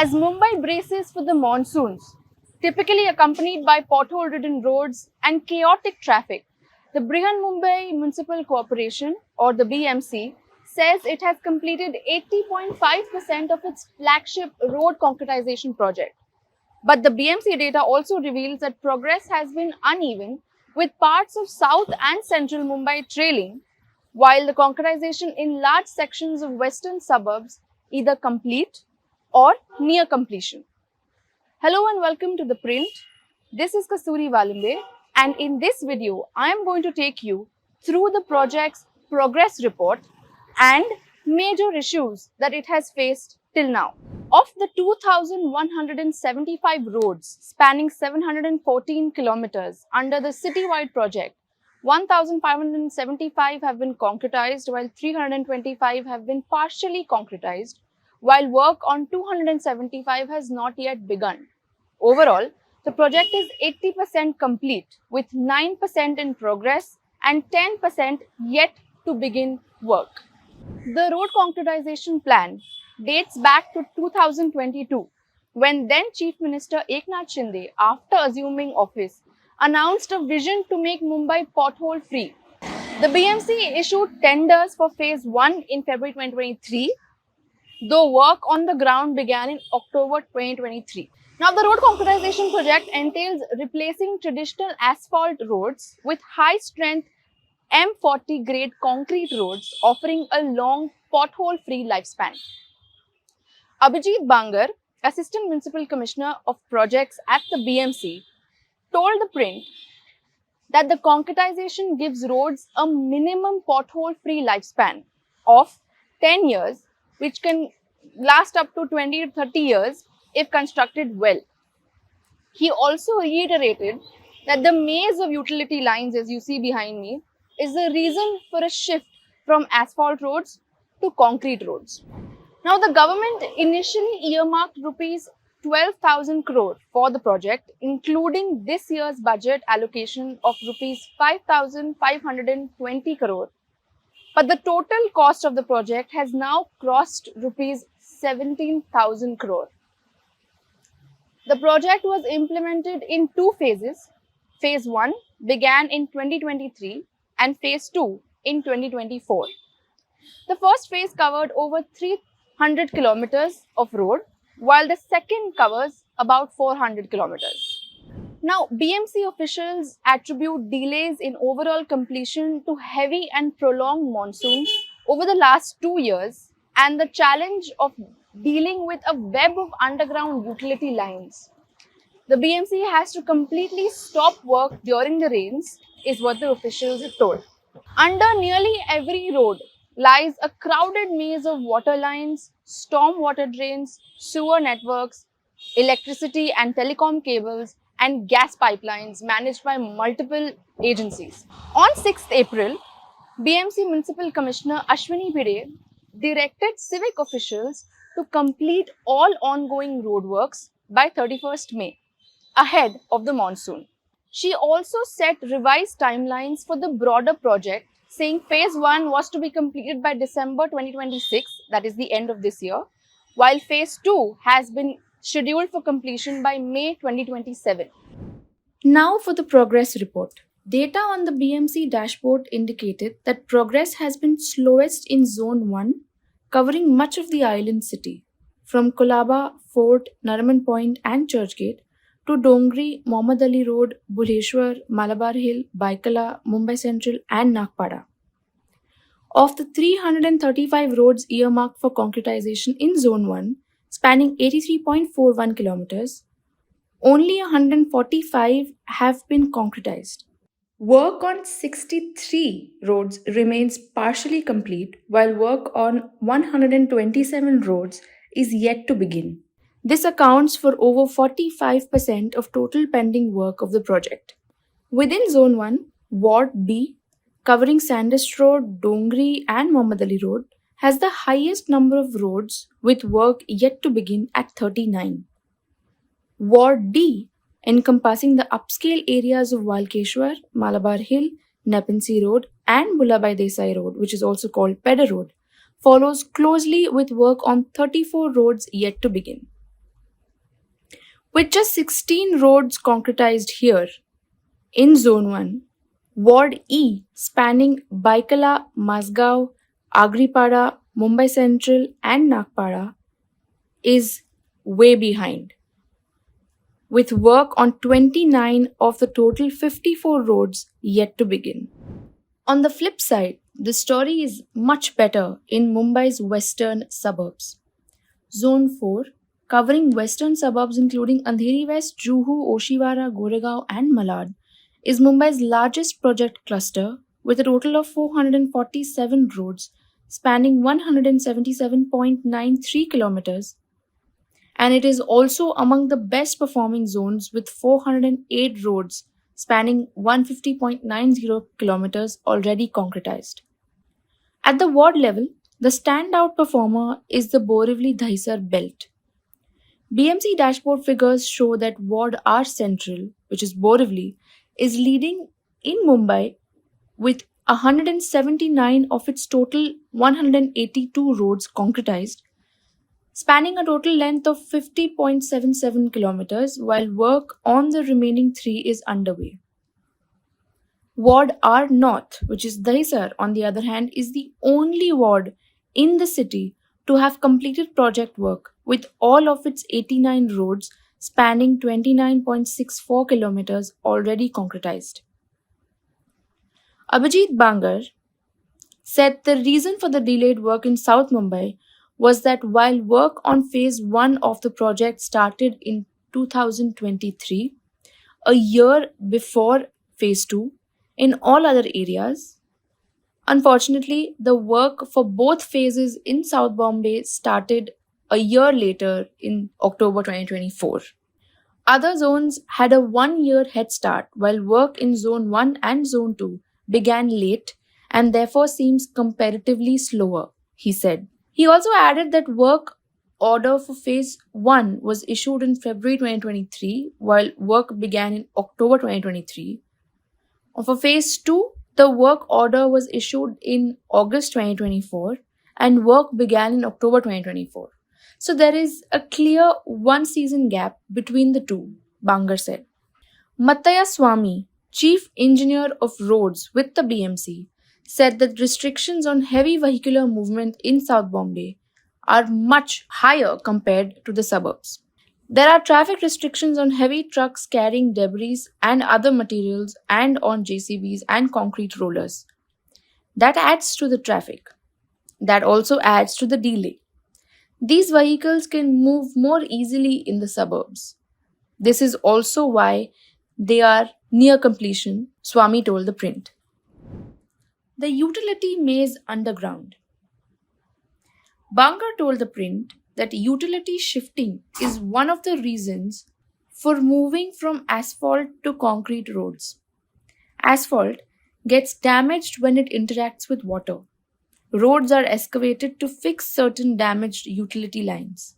As Mumbai braces for the monsoons, typically accompanied by pothole-ridden roads and chaotic traffic, the Brihan Mumbai Municipal Corporation, or the BMC, says it has completed 80.5% of its flagship road concretization project. But the BMC data also reveals that progress has been uneven, with parts of South and Central Mumbai trailing, while the concretization in large sections of western suburbs either complete or near completion. Hello and welcome to The Print. This is Kasturi Walimbe, and in this video, I am going to take you through the project's progress report and major issues that it has faced till now. Of the 2,175 roads spanning 714 kilometers under the citywide project, 1,575 have been concretized, while 325 have been partially concretized, while work on 275 has not yet begun. Overall, the project is 80% complete, with 9% in progress and 10% yet to begin work. The road concretization plan dates back to 2022, when then Chief Minister Eknath Shinde, after assuming office, announced a vision to make Mumbai pothole-free. The BMC issued tenders for Phase 1 in February 2023, though work on the ground began in October 2023. Now, the road concretization project entails replacing traditional asphalt roads with high-strength M40 grade concrete roads, offering a long pothole-free lifespan. Abhijit Bangar, Assistant Municipal Commissioner of Projects at the BMC, told ThePrint that the concretization gives roads a minimum pothole-free lifespan of 10 years, which can last up to 20 to 30 years if constructed well. He also reiterated that the maze of utility lines, as you see behind me, is the reason for a shift from asphalt roads to concrete roads. Now, the government initially earmarked rupees 12,000 crore for the project, including this year's budget allocation of rupees 5,520 crore. But the total cost of the project has now crossed rupees 17,000 crore. The project was implemented in two phases. Phase 1 began in 2023 and Phase 2 in 2024. The first phase covered over 300 kilometers of road, while the second covers about 400 kilometers. Now, BMC officials attribute delays in overall completion to heavy and prolonged monsoons over the last 2 years and the challenge of dealing with a web of underground utility lines. The BMC has to completely stop work during the rains, is what the officials have told. Under nearly every road lies a crowded maze of water lines, storm water drains, sewer networks, electricity and telecom cables, and gas pipelines managed by multiple agencies. On 6th April, BMC Municipal Commissioner Ashwini Bide directed civic officials to complete all ongoing roadworks by 31st May, ahead of the monsoon. She also set revised timelines for the broader project, saying Phase 1 was to be completed by December 2026, that is the end of this year, while Phase 2 has been scheduled for completion by May 2027. Now for the progress report. Data on the BMC dashboard indicated that progress has been slowest in Zone 1, covering much of the island city, from Kolaba, Fort, Nariman Point and Churchgate, to Dongri, Mohammad Ali Road, Bhuleshwar, Malabar Hill, Baikala, Mumbai Central and Nagpada. Of the 335 roads earmarked for concretization in Zone 1, spanning 83.41 kilometers, only 145 have been concretized. Work on 63 roads remains partially complete, while work on 127 roads is yet to begin. This accounts for over 45% of total pending work of the project. Within Zone 1, Ward B, covering Sandest Road, Dongri and Mohammad Ali Road, has the highest number of roads with work yet to begin at 39. Ward D, encompassing the upscale areas of Walkeshwar, Malabar Hill, Nepean Road and Bullabai Desai Road, which is also called Pedder Road, follows closely with work on 34 roads yet to begin. With just 16 roads concretized here in Zone 1, Ward E spanning Baikala, Mazgaon, Agripada, Mumbai Central, and Nagpada is way behind, with work on 29 of the total 54 roads yet to begin. On the flip side, the story is much better in Mumbai's western suburbs. Zone 4, covering western suburbs including Andheri West, Juhu, Oshiwara, Goregaon, and Malad, is Mumbai's largest project cluster with a total of 447 roads spanning 177.93 kilometers, and it is also among the best performing zones with 408 roads spanning 150.90 kilometers already concretized. At the ward level, the standout performer is the Borivali Dahisar belt. BMC dashboard figures show that Ward R Central, which is Borivali, is leading in Mumbai with 179 of its total 182 roads concretized, spanning a total length of 50.77 kilometers, while work on the remaining three is underway. Ward R North, which is Dahisar, on the other hand, is the only ward in the city to have completed project work with all of its 89 roads spanning 29.64 kilometers already concretized. Abhijit Bangar said the reason for the delayed work in South Mumbai was that while work on phase 1 of the project started in 2023, a year before phase 2, in all other areas, unfortunately, the work for both phases in South Bombay started a year later in October 2024. Other zones had a 1 year head start, while work in Zone 1 and Zone 2 began late and therefore seems comparatively slower, he said. He also added that work order for phase 1 was issued in February 2023, while work began in October 2023. For phase 2, the work order was issued in August 2024 and work began in October 2024. So there is a clear 1 season gap between the two, Bangar said. Mattaya Swamy, Chief Engineer of Roads with the BMC, said that restrictions on heavy vehicular movement in South Bombay are much higher compared to the suburbs. There are traffic restrictions on heavy trucks carrying debris and other materials and on JCBs and concrete rollers. That adds to the traffic. That also adds to the delay. These vehicles can move more easily in the suburbs. This is also why they are near completion, Swamy told The Print. The utility maze underground. Bangar told The Print that utility shifting is one of the reasons for moving from asphalt to concrete roads. Asphalt gets damaged when it interacts with water. Roads are excavated to fix certain damaged utility lines.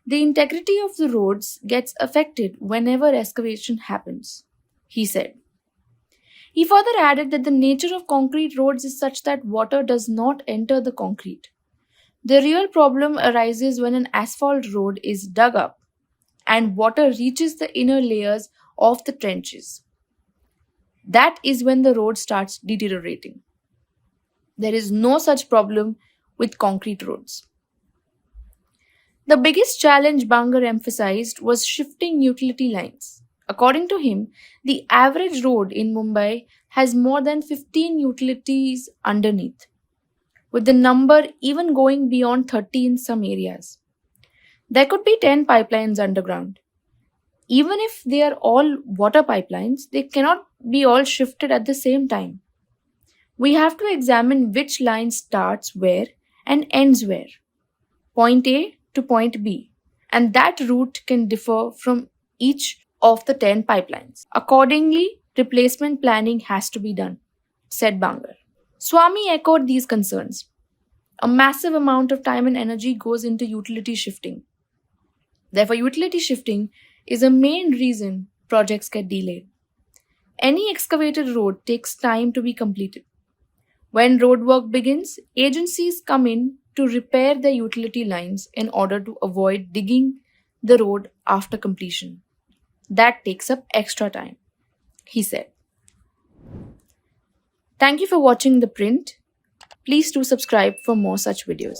The integrity of the roads gets affected whenever excavation happens, he said. He further added that the nature of concrete roads is such that water does not enter the concrete. The real problem arises when an asphalt road is dug up and water reaches the inner layers of the trenches. That is when the road starts deteriorating. There is no such problem with concrete roads. The biggest challenge Bangar emphasized was shifting utility lines. According to him, the average road in Mumbai has more than 15 utilities underneath, with the number even going beyond 30 in some areas. There could be 10 pipelines underground. Even if they are all water pipelines, they cannot be all shifted at the same time. We have to examine which line starts where and ends where, point A to point B, and that route can differ from each of the 10 pipelines. Accordingly, replacement planning has to be done, said Bangar. Swamy echoed these concerns. A massive amount of time and energy goes into utility shifting. Therefore, utility shifting is a main reason projects get delayed. Any excavated road takes time to be completed. When road work begins, agencies come in to repair their utility lines in order to avoid digging the road after completion. That takes up extra time, he said. Thank you for watching The Print. Please do subscribe for more such videos.